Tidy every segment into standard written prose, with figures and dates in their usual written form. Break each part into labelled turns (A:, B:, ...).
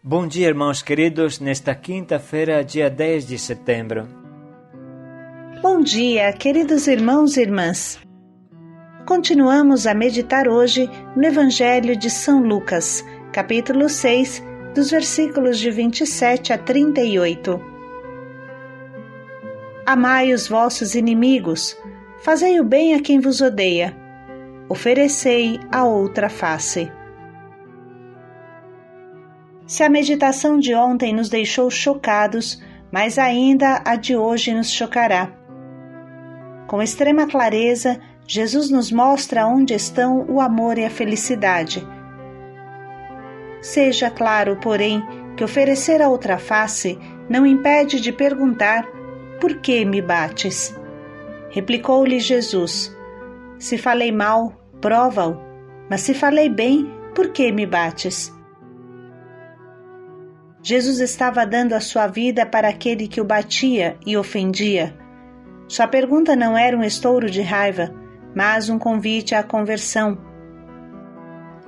A: Bom dia, irmãos queridos, nesta quinta-feira, dia 10 de setembro.
B: Bom dia, queridos irmãos e irmãs. Continuamos a meditar hoje no Evangelho de São Lucas, capítulo 6, dos versículos de 27 a 38. Amai os vossos inimigos, fazei o bem a quem vos odeia, oferecei a outra face. Se a meditação de ontem nos deixou chocados, mas ainda a de hoje nos chocará. Com extrema clareza, Jesus nos mostra onde estão o amor e a felicidade. Seja claro, porém, que oferecer a outra face não impede de perguntar: por que me bates? Replicou-lhe Jesus: se falei mal, prova-o, mas se falei bem, por que me bates? Jesus estava dando a sua vida para aquele que o batia e ofendia. Sua pergunta não era um estouro de raiva, mas um convite à conversão.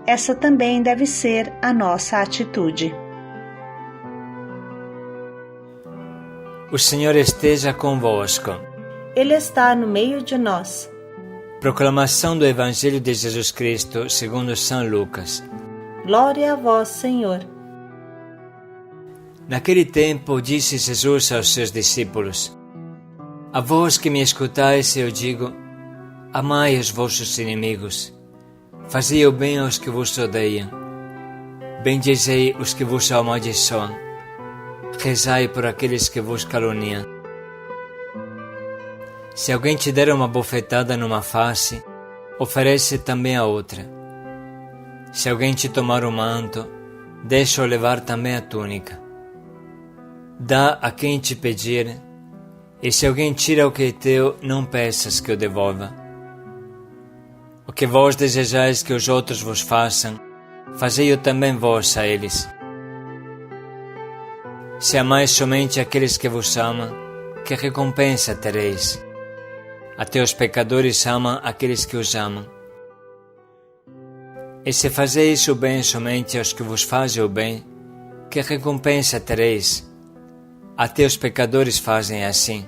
B: Essa também deve ser a nossa atitude.
A: O Senhor esteja convosco.
B: Ele está no meio de nós.
A: Proclamação do Evangelho de Jesus Cristo segundo São Lucas.
B: Glória a vós, Senhor.
A: Naquele tempo disse Jesus aos seus discípulos: a vós que me escutais eu digo, amai os vossos inimigos, fazei o bem aos que vos odeiam, bendizei os que vos amaldiçoam, rezai por aqueles que vos caluniam. Se alguém te der uma bofetada numa face, oferece também a outra. Se alguém te tomar o manto, deixa-o levar também a túnica. Dá a quem te pedir, e se alguém tira o que é teu, não peças que o devolva. O que vós desejais que os outros vos façam, fazei-o também vós a eles. Se amais somente aqueles que vos amam, que recompensa tereis? Até os pecadores amam aqueles que os amam. E se fazeis o bem somente aos que vos fazem o bem, que recompensa tereis? Até os pecadores fazem assim.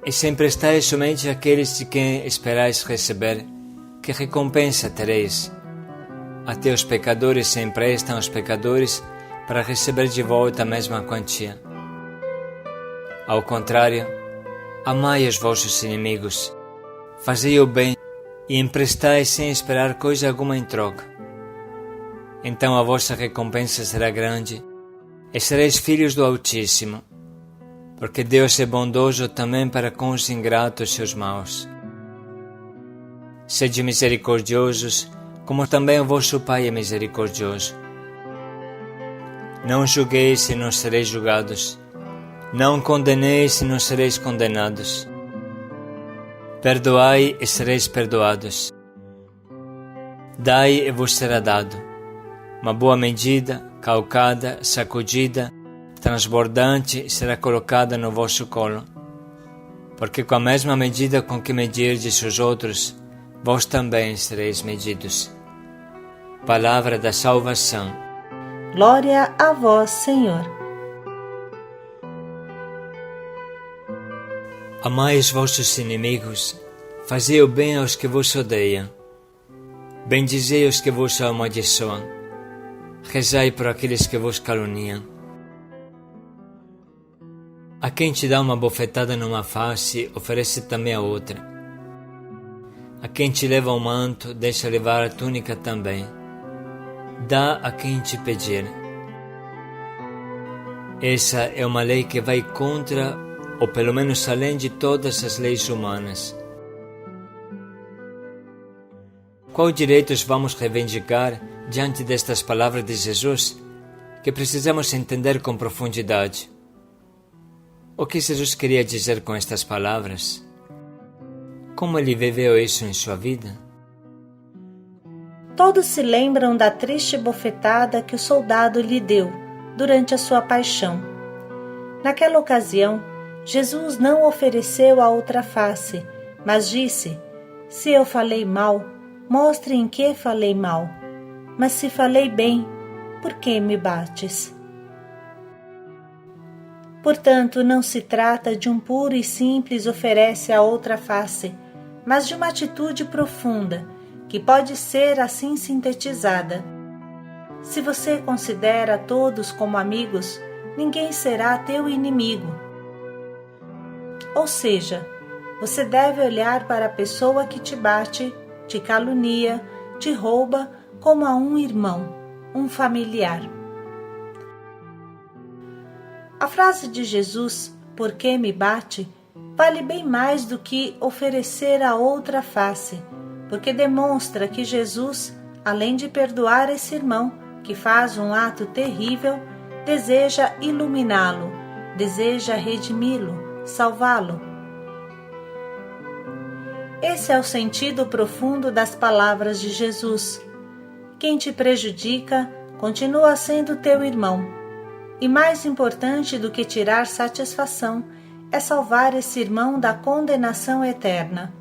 A: E se emprestais somente àqueles de quem esperais receber, que recompensa tereis? Até os pecadores se emprestam aos pecadores para receber de volta a mesma quantia. Ao contrário, amai os vossos inimigos, fazei o bem e emprestai sem esperar coisa alguma em troca. Então a vossa recompensa será grande, e sereis filhos do Altíssimo, porque Deus é bondoso também para com os ingratos e os maus. Sede misericordiosos, como também o vosso Pai é misericordioso. Não julgueis e não sereis julgados, não condeneis e não sereis condenados. Perdoai e sereis perdoados. Dai e vos será dado. Uma boa medida, calcada, sacudida, transbordante será colocada no vosso colo. Porque com a mesma medida com que medirdes os outros, vós também sereis medidos. Palavra da salvação.
B: Glória a vós, Senhor.
A: Amai os vossos inimigos, fazei o bem aos que vos odeiam, bendizei os que vos amaldiçoam, rezai por aqueles que vos caluniam. A quem te dá uma bofetada numa face, oferece também a outra. A quem te leva o manto, deixa levar a túnica também. Dá a quem te pedir. Essa é uma lei que vai contra, ou pelo menos além de todas as leis humanas. Qual direitos vamos reivindicar diante destas palavras de Jesus, que precisamos entender com profundidade? O que Jesus queria dizer com estas palavras? Como ele viveu isso em sua vida?
B: Todos se lembram da triste bofetada que o soldado lhe deu durante a sua paixão. Naquela ocasião, Jesus não ofereceu a outra face, mas disse: se eu falei mal, mostre em que falei mal. Mas se falei bem, por que me bates? Portanto, não se trata de um puro e simples oferece a outra face, mas de uma atitude profunda, que pode ser assim sintetizada. Se você considera todos como amigos, ninguém será teu inimigo. Ou seja, você deve olhar para a pessoa que te bate, te calunia, te rouba como a um irmão, um familiar. A frase de Jesus, por que me bate, vale bem mais do que oferecer a outra face, porque demonstra que Jesus, além de perdoar esse irmão que faz um ato terrível, deseja iluminá-lo, deseja redimi-lo, salvá-lo. Esse é o sentido profundo das palavras de Jesus. Quem te prejudica continua sendo teu irmão. E mais importante do que tirar satisfação é salvar esse irmão da condenação eterna.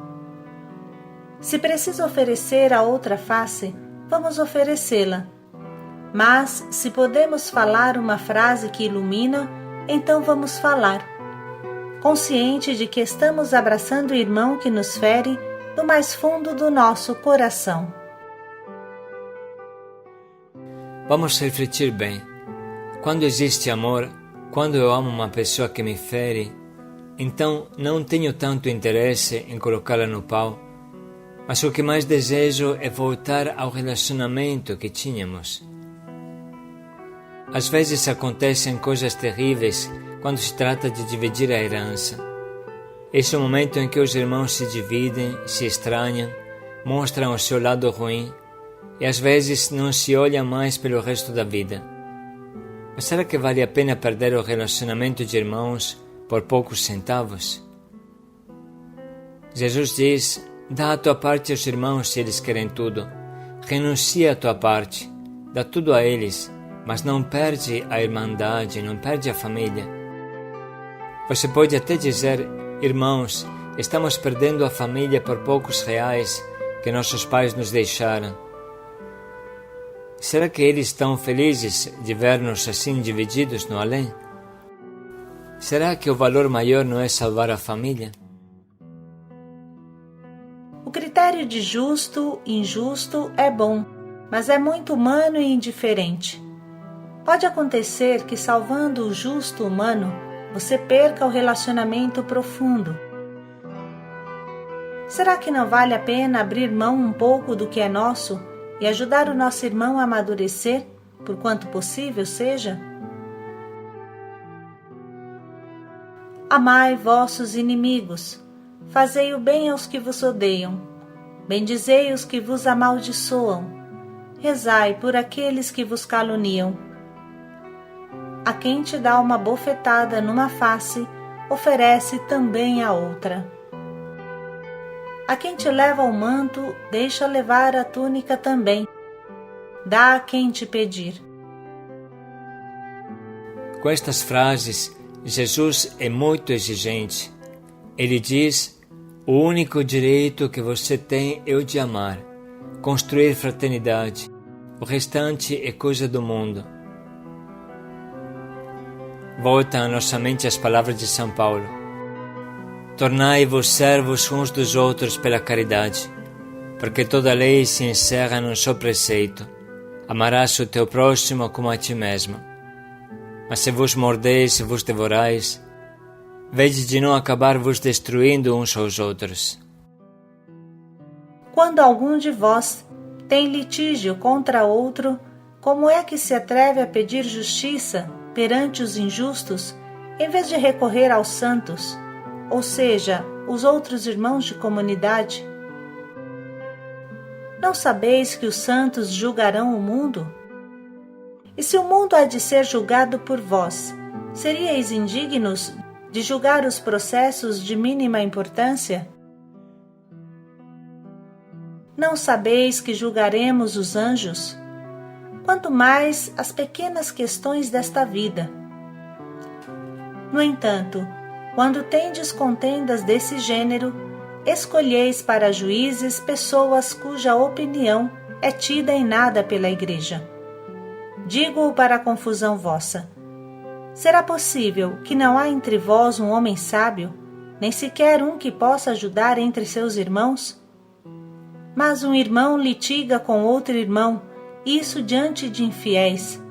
B: Se precisa oferecer a outra face, vamos oferecê-la. Mas, se podemos falar uma frase que ilumina, então vamos falar, consciente de que estamos abraçando o irmão que nos fere do mais fundo do nosso coração.
A: Vamos refletir bem. Quando existe amor, quando eu amo uma pessoa que me fere, então não tenho tanto interesse em colocá-la no pau, mas o que mais desejo é voltar ao relacionamento que tínhamos. Às vezes acontecem coisas terríveis quando se trata de dividir a herança. Esse é o momento em que os irmãos se dividem, se estranham, mostram o seu lado ruim e às vezes não se olham mais pelo resto da vida. Mas será que vale a pena perder o relacionamento de irmãos por poucos centavos? Jesus diz, dá a tua parte aos irmãos se eles querem tudo. Renuncia a tua parte, dá tudo a eles, mas não perde a irmandade, não perde a família. Você pode até dizer, irmãos, estamos perdendo a família por poucos reais que nossos pais nos deixaram. Será que eles estão felizes de ver-nos assim divididos no além? Será que o valor maior não é salvar a família?
B: O critério de justo e injusto é bom, mas é muito humano e indiferente. Pode acontecer que salvando o justo humano, você perca o relacionamento profundo. Será que não vale a pena abrir mão um pouco do que é nosso e ajudar o nosso irmão a amadurecer, por quanto possível seja? Amai vossos inimigos, fazei o bem aos que vos odeiam, bendizei os que vos amaldiçoam, rezai por aqueles que vos caluniam. A quem te dá uma bofetada numa face, oferece também a outra. A quem te leva o manto, deixa levar a túnica também. Dá a quem te pedir.
A: Com estas frases, Jesus é muito exigente. Ele diz, o único direito que você tem é o de amar, construir fraternidade. O restante é coisa do mundo. Voltam à nossa mente as palavras de São Paulo. Tornai-vos servos uns dos outros pela caridade, porque toda a lei se encerra num só preceito: amarás o teu próximo como a ti mesmo. Mas se vos mordeis e vos devorais, vede de não acabar vos destruindo uns aos outros.
B: Quando algum de vós tem litígio contra outro, como é que se atreve a pedir justiça perante os injustos, em vez de recorrer aos santos, ou seja, os outros irmãos de comunidade? Não sabeis que os santos julgarão o mundo? E se o mundo há de ser julgado por vós, seríeis indignos de julgar os processos de mínima importância? Não sabeis que julgaremos os anjos? Quanto mais as pequenas questões desta vida. No entanto, quando tendes contendas desse gênero, escolheis para juízes pessoas cuja opinião é tida em nada pela Igreja. digo-o para a confusão vossa. Será possível que não há entre vós um homem sábio, nem sequer um que possa ajudar entre seus irmãos? Mas um irmão litiga com outro irmão, isso diante de infiéis.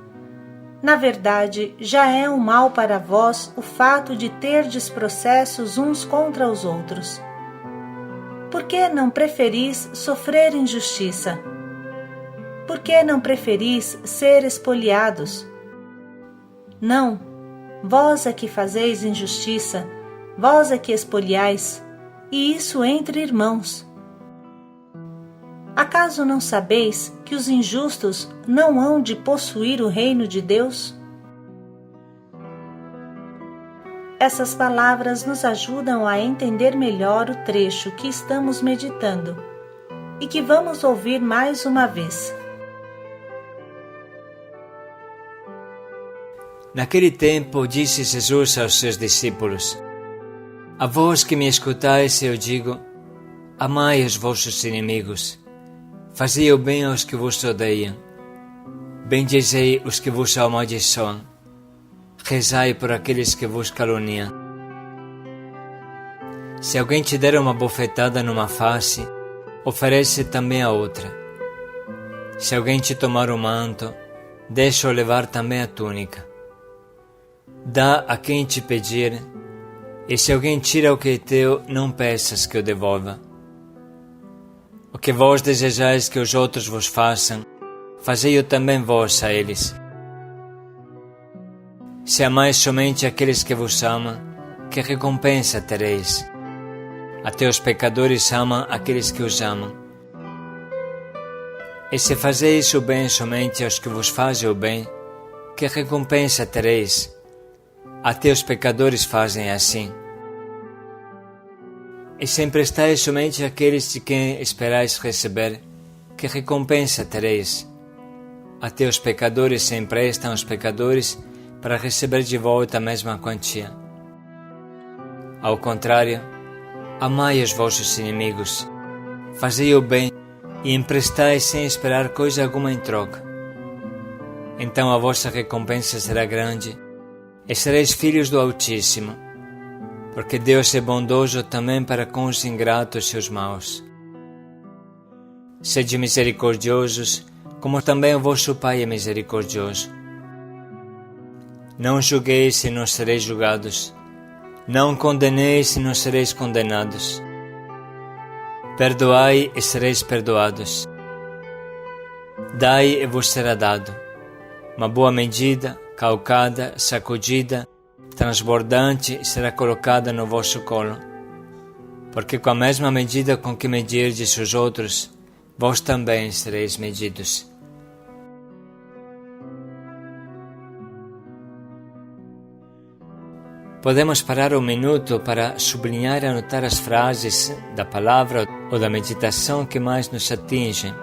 B: Na verdade, já é um mal para vós o fato de terdes processos uns contra os outros. Por que não preferis sofrer injustiça? Por que não preferis ser espoliados? Não, vós é que fazeis injustiça, vós é que espoliais, e isso entre irmãos. Acaso não sabeis que os injustos não hão de possuir o reino de Deus? Essas palavras nos ajudam a entender melhor o trecho que estamos meditando e que vamos ouvir mais uma vez.
A: Naquele tempo disse Jesus aos seus discípulos: A vós que me escutais eu digo, amai os vossos inimigos, fazei o bem aos que vos odeiam, bendizei os que vos amaldiçoam, rezai por aqueles que vos caluniam. Se alguém te der uma bofetada numa face, oferece também a outra. Se alguém te tomar o manto, deixa-o levar também a túnica. Dá a quem te pedir, e se alguém tira o que é teu, não peças que o devolva. O que vós desejais que os outros vos façam, fazei-o também vós a eles. Se amais somente aqueles que vos amam, que recompensa tereis? Até os pecadores amam aqueles que os amam. E se fazeis o bem somente aos que vos fazem o bem, que recompensa tereis? Até os pecadores fazem assim. E se emprestais somente àqueles de quem esperais receber, que recompensa tereis? Até os pecadores se emprestam aos pecadores para receber de volta a mesma quantia. Ao contrário, amai os vossos inimigos, fazei o bem e emprestai sem esperar coisa alguma em troca. Então a vossa recompensa será grande e sereis filhos do Altíssimo, porque Deus é bondoso também para com os ingratos e os maus. Sede misericordiosos, como também o vosso Pai é misericordioso. Não julgueis e não sereis julgados. Não condeneis e não sereis condenados. Perdoai e sereis perdoados. Dai e vos será dado. Uma boa medida, calcada, sacudida, transbordante será colocada no vosso colo. Porque com a mesma medida com que medirdes os outros, vós também sereis medidos. Podemos parar um minuto para sublinhar e anotar as frases da palavra ou da meditação que mais nos atingem.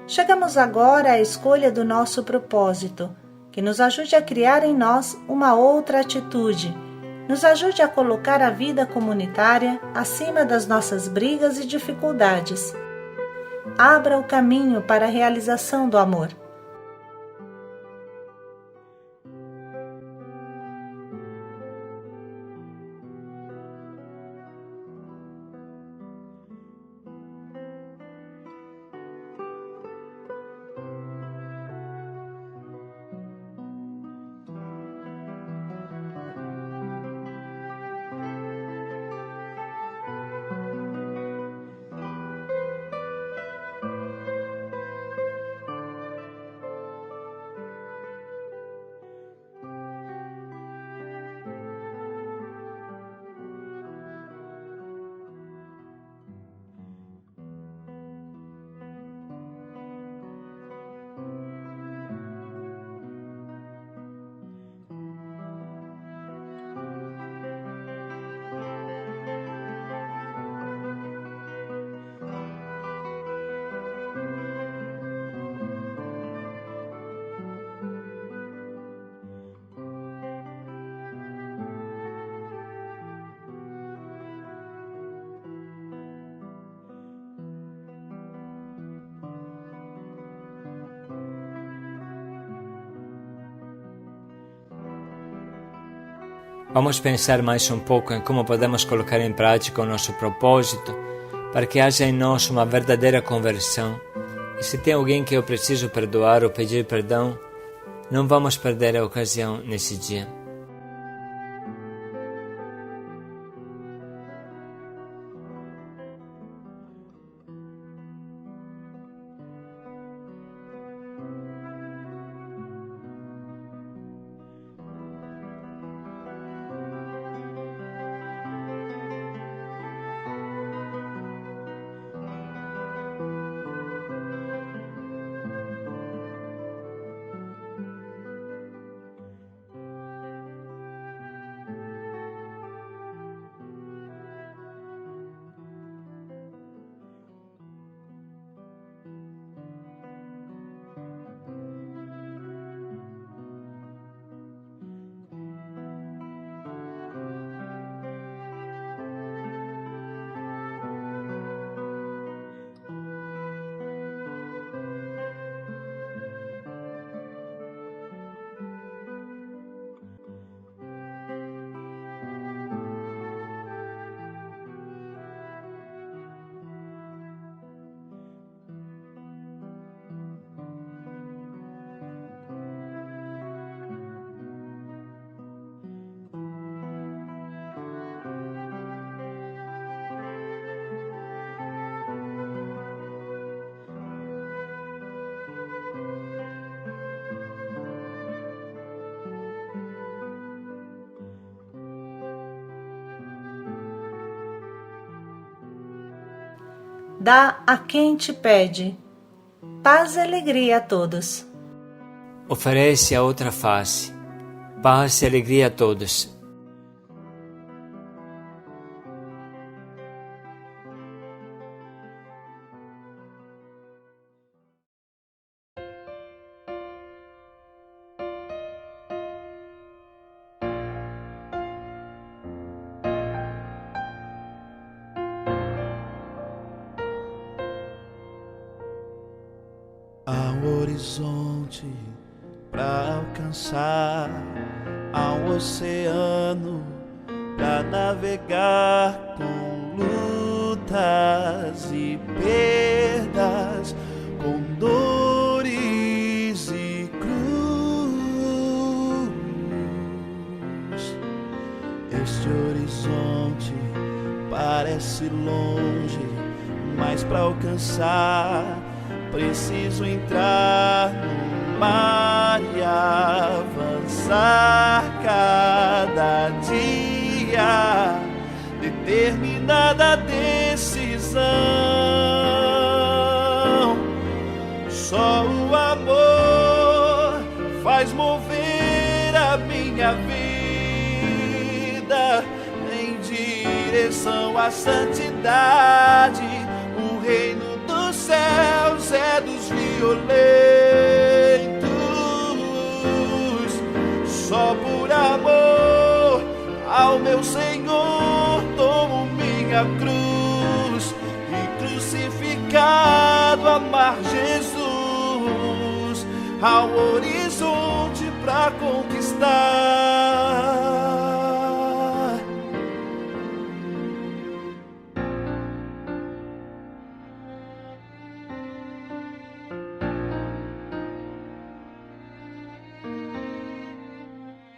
B: Chegamos agora à escolha do nosso propósito, que nos ajude a criar em nós uma outra atitude, nos ajude a colocar a vida comunitária acima das nossas brigas e dificuldades. Abra o caminho para a realização do amor.
A: Vamos pensar mais um pouco em como podemos colocar em prática o nosso propósito para que haja em nós uma verdadeira conversão. E se tem alguém que eu preciso perdoar ou pedir perdão, não vamos perder a ocasião nesse dia.
B: Dá a quem te pede, paz e alegria a todos.
A: Oferece a outra face, paz e alegria a todos.
C: Há um horizonte para alcançar, há um oceano para navegar, com lutas e perdas, com dores e cruz. Este horizonte parece longe, mas para alcançar preciso entrar no mar e avançar cada dia, determinada decisão. Só o amor faz mover a minha vida em direção à santidade. O reino dos céus é dos vivos. violentos. Só por amor ao meu Senhor tomo minha cruz, e crucificado amar Jesus, ao horizonte pra conquistar.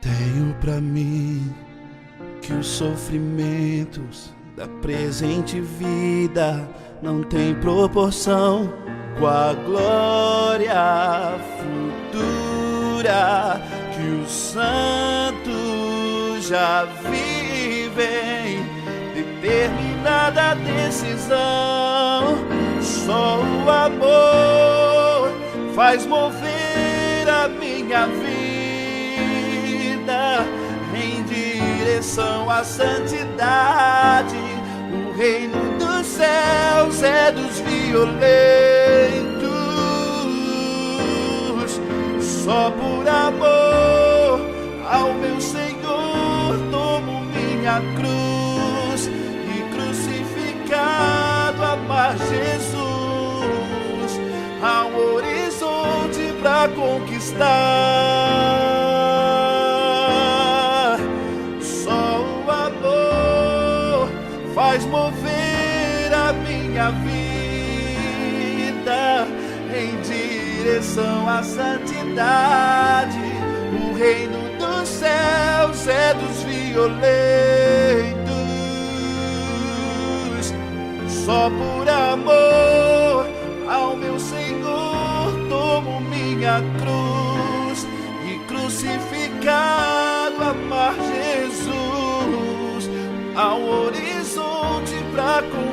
C: Tenho pra mim que os sofrimentos da presente vida não tem proporção com a glória futura que os santos já vivem. Determinada decisão, só o amor faz mover a minha vida em direção à santidade. O reino dos céus é dos violentos. Só por amor ao meu Senhor tomo minha cruz, e crucificado amar Jesus, ao horizonte pra conquistar. Faz mover a minha vida em direção à santidade. O reino dos céus é dos violentos. Só por amor ao meu Senhor tomo minha cruz, e crucificado amar Jesus, ao horizonte pra conquistar.